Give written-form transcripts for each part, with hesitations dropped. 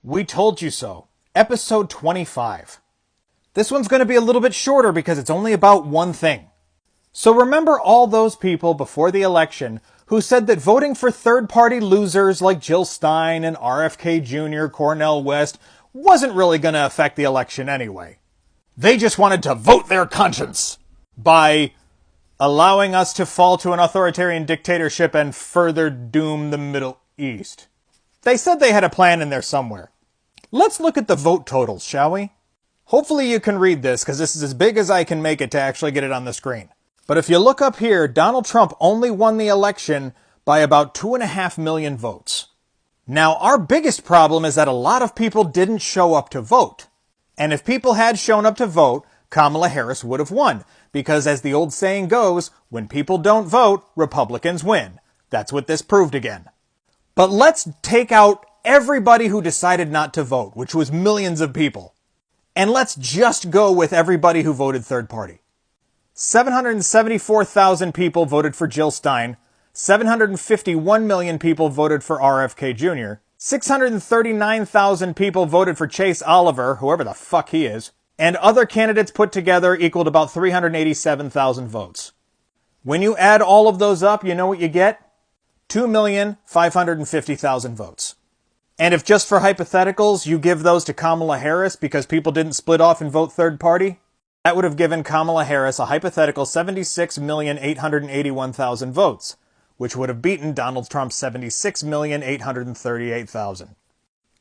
We Told You So, episode 25. This one's going to be a little bit shorter because it's only about one thing. So remember all those people before the election who said that voting for third-party losers like Jill Stein and RFK Jr., Cornel West, wasn't really going to affect the election anyway. They just wanted to vote their conscience by allowing us to fall to an authoritarian dictatorship and further doom the Middle East. They said they had a plan in there somewhere. Let's look at the vote totals, shall we? Hopefully you can read this, because this is as big as I can make it to actually get it on the screen. But if you look up here, Donald Trump only won the election by about 2.5 million votes. Now, our biggest problem is that a lot of people didn't show up to vote. And if people had shown up to vote, Kamala Harris would have won. Because as the old saying goes, when people don't vote, Republicans win. That's what this proved again. But let's take out everybody who decided not to vote, which was millions of people. And let's just go with everybody who voted third party. 774,000 people voted for Jill Stein. 751 million people voted for RFK Jr. 639,000 people voted for Chase Oliver, whoever the fuck he is. And other candidates put together equaled about 387,000 votes. When you add all of those up, you know what you get? 2,550,000 votes. And if just for hypotheticals, you give those to Kamala Harris because people didn't split off and vote third party, that would have given Kamala Harris a hypothetical 76,881,000 votes, which would have beaten Donald Trump's 76,838,000.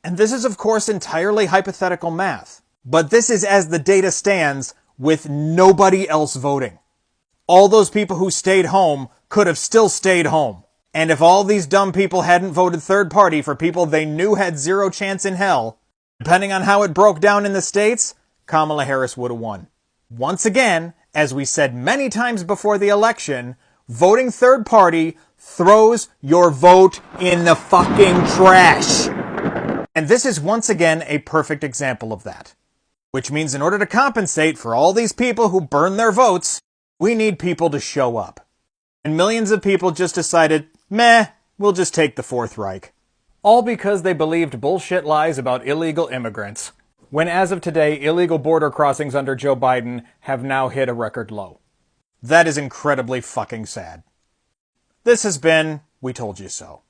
And this is, of course, entirely hypothetical math. But this is as the data stands with nobody else voting. All those people who stayed home could have still stayed home. And if all these dumb people hadn't voted third party for people they knew had zero chance in hell, depending on how it broke down in the states, Kamala Harris would have won. Once again, as we said many times before the election, voting third party throws your vote in the fucking trash. And this is once again a perfect example of that. Which means in order to compensate for all these people who burn their votes, we need people to show up. And millions of people just decided, meh, we'll just take the Fourth Reich. All because they believed bullshit lies about illegal immigrants. When as of today, illegal border crossings under Joe Biden have now hit a record low. That is incredibly fucking sad. This has been We Told You So.